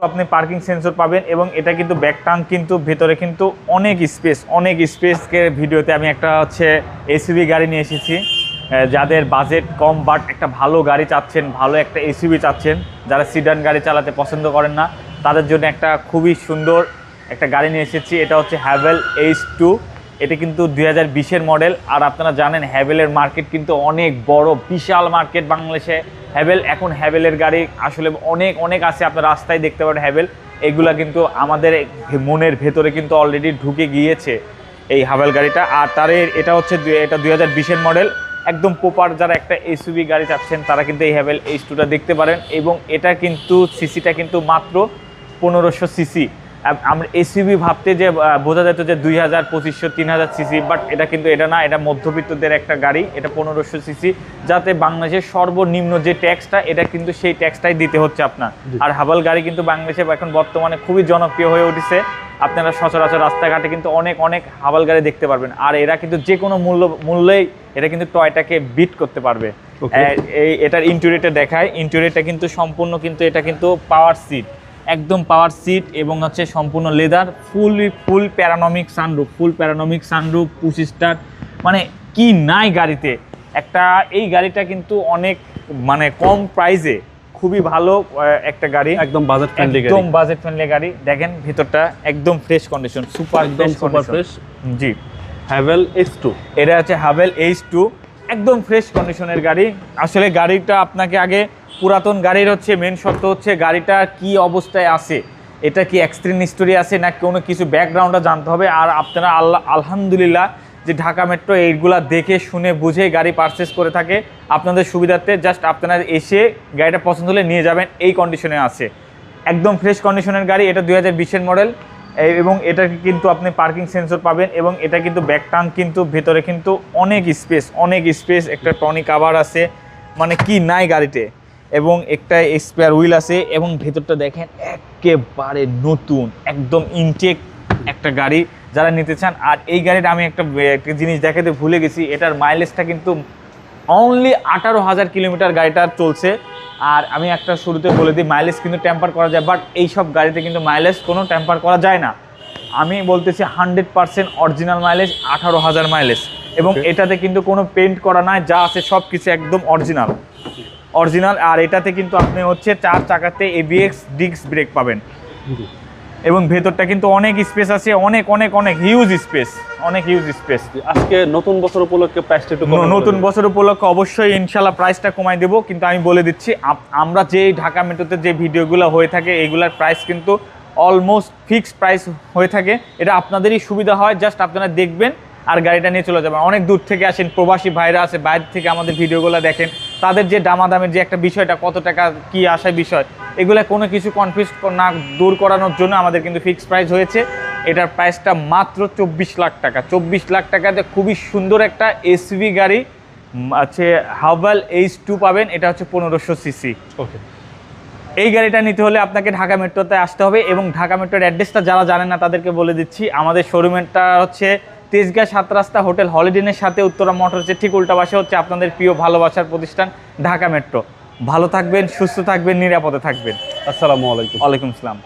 আপনি parking sensor পাবেন এবং এটা কিন্তু ব্যাক ট্রাঙ্ক কিন্তু ভেতরে কিন্তু অনেক স্পেসকে ভিডিওতে আমি একটা হচ্ছে এসইউভি গাড়ি নিয়ে এসেছি। যাদের বাজেট কম বাট একটা ভালো গাড়ি চাচ্ছেন, ভালো একটা এসইউভি চাচ্ছেন, যারা সিডান গাড়ি চালাতে পছন্দ করেন না তাদের জন্য একটা খুবই সুন্দর একটা গাড়ি নিয়ে এসেছি। এটা হচ্ছে হ্যাভেল H2। এটা কিন্তু 2020-এর মডেল। আর আপনারা জানেন হ্যাভেলের মার্কেট কিন্তু অনেক বড়, বিশাল মার্কেট বাংলাদেশে। এখন হ্যাভেলের গাড়ি আসলে অনেক আছে, আপনার রাস্তায় দেখতে পারেন হ্যাভেল। এগুলা কিন্তু আমাদের মনের ভেতরে কিন্তু অলরেডি ঢুকে গিয়েছে এই হ্যাভেল গাড়িটা। আর এটা হচ্ছে 2020-এর মডেল। একদম প্রপার যারা একটা এসইউভি গাড়ি চাচ্ছেন তারা কিন্তু এই হ্যাভেল H2টা দেখতে পারেন। এবং এটা কিন্তু সিসিটা কিন্তু মাত্র 1500 সিসি। আমরা এসইউভি ভাবতে যে বোঝা যেত যে 2000, 2500, 3000 সিসি, বাট এটা না, এটা মধ্যবিত্তদের একটা গাড়ি। এটা 1500 সিসি, যাতে বাংলাদেশের সর্বনিম্ন যে ট্যাক্সটা, এটা কিন্তু সেই ট্যাক্সটাই দিতে হচ্ছে আপনার। আর হ্যাভেল গাড়ি কিন্তু বাংলাদেশে এখন বর্তমানে খুবই জনপ্রিয় হয়ে উঠেছে। আপনারা সচরাচর রাস্তাঘাটে কিন্তু অনেক হ্যাভেল গাড়ি দেখতে পারবেন। আর এরা কিন্তু যে কোনো মূল্যেই এটা কিন্তু টয়টাকে বিট করতে পারবে। এটার ইন্টেরিয়রটা দেখায়। ইন্টেরিয়রটা কিন্তু সম্পূর্ণ কিন্তু এটা কিন্তু পাওয়ার সিট, একদম পাওয়ার সিট এবং হচ্ছে সম্পূর্ণ লেদার, ফুল প্যারানমিক সানরুফ, পুশ স্টার্ট, মানে কি নাই গাড়িতে। এই গাড়িটা কিন্তু অনেক কম প্রাইসে খুবই ভালো একটা গাড়ি, একদম বাজেট ফ্রেন্ডলি গাড়ি। দেখেন ভিতরটা একদম ফ্রেশ কন্ডিশন, সুপার ফ্রেশ। জি, হ্যাভেল H2। এটা হচ্ছে হ্যাভেল H2, একদম ফ্রেশ কন্ডিশনের গাড়ি। আসলে গাড়িটা আপনাকে আগে পুরাতন গাড়ির হচ্ছে মেন শর্ত হচ্ছে গাড়িটা কি অবস্থায় আছে, এটা কি অ্যাক্সিডেন্ট হিস্টোরি আছে না কোনো কিছু ব্যাকগ্রাউন্ডটা জানতে হবে। আর আপনারা আলহামদুলিল্লাহ যে ঢাকা মেট্রো এইগুলা দেখে শুনে বুঝে গাড়ি পারচেস করে থাকে আপনাদের সুবিধার্থে। জাস্ট আপনারা এসে গাড়িটা পছন্দ হলে নিয়ে যাবেন, এই কন্ডিশনে আছে। একদম ফ্রেশ কন্ডিশনের গাড়ি। এটা 2020-এর মডেল এবং এটা কিন্তু আপনি পার্কিং সেন্সর পাবেন এবং এটা কিন্তু ব্যাক ট্রাঙ্ক কিন্তু ভেতরে কিন্তু অনেক স্পেস। একটা টনি কাভার আছে, মানে কি নাই গাড়িতে। এবং একটা স্পেয়ার হুইল আছে এবং ভেতরটা দেখেন একেবারে নতুন, একদম ইনটেক একটা গাড়ি যারা নিতে চান। আর এই গাড়িটা আমি একটা জিনিস দেখাতে ভুলে গেছি, এটার মাইলেজটা কিন্তু অনলি 18,000 কিলোমিটার গাড়িটা চলছে। আর আমি একটা শুরুতে বলে দিই, মাইলেজ কিন্তু টেম্পার করা যায়, বাট এইসব গাড়িতে কিন্তু মাইলেজ কোনো টেম্পার করা যায় না। আমি বলতেছি 100% অরিজিনাল মাইলেজ, 18,000 মাইলেজ। এবং এটাতে কিন্তু কোনো পেন্ট করা নাই, যা আছে সব কিছু একদম অরিজিনাল। আর এটাতে কিন্তু আপনি হচ্ছে 4 চাকাতে ABS ডিস্ক ব্রেক পাবেন। এবং ভেতরটা কিন্তু অনেক স্পেস আছে, অনেক হিউজ স্পেস। আজকে নতুন বছর উপলক্ষে প্রাইসটা একটু নতুন বছর উপলক্ষে অবশ্যই ইনশাল্লাহ প্রাইসটা কমাই দেবো। কিন্তু আমি বলে দিচ্ছি, আমরা যে ঢাকা মেট্রোতে যে ভিডিওগুলো হয়ে থাকে এগুলার প্রাইস কিন্তু অলমোস্ট ফিক্সড প্রাইস হয়ে থাকে। এটা আপনাদেরই সুবিধা হয়, জাস্ট আপনারা দেখবেন আর গাড়িটা নিয়ে চলে যাবেন। অনেক দূর থেকে আসেন, প্রবাসী ভাইরা আছে, বাইরে থেকে আমাদের ভিডিওগুলো দেখেন, তাদের যে দামাদামের যে একটা বিষয়টা, কত টাকা কি আসার বিষয়, এগুলো কোনো কিছু কনফিউজ না দূর করানোর জন্য আমাদের কিন্তু ফিক্সড প্রাইস হয়েছে। এটার প্রাইসটা মাত্র 24 লাখ টাকা। 24 লাখ টাকাতে খুবই সুন্দর একটা এসইউভি গাড়ি আছে, হ্যাভেল H2 পাবেন। এটা হচ্ছে 1500 সিসি। ওকে, এই গাড়িটা নিতে হলে আপনাকে ঢাকা মেট্রোতে আসতে হবে। এবং ঢাকা মেট্রোর অ্যাড্রেসটা যারা জানেন না তাদেরকে বলে দিচ্ছি, আমাদের শোরুমেরটা হচ্ছে তেজগাঁ 7 রাস্তা হোটেল হলিডেনের সাথে উত্তরা মোটরসের ঠিক উল্টা পাশে হচ্ছে আপনাদের প্রিয় ভালোবাসার প্রতিষ্ঠান ঢাকা মেট্রো। ভালো থাকবেন, সুস্থ থাকবেন, নিরাপদে থাকবেন। আসসালামু আলাইকুম। ওয়ালাইকুম আসসালাম।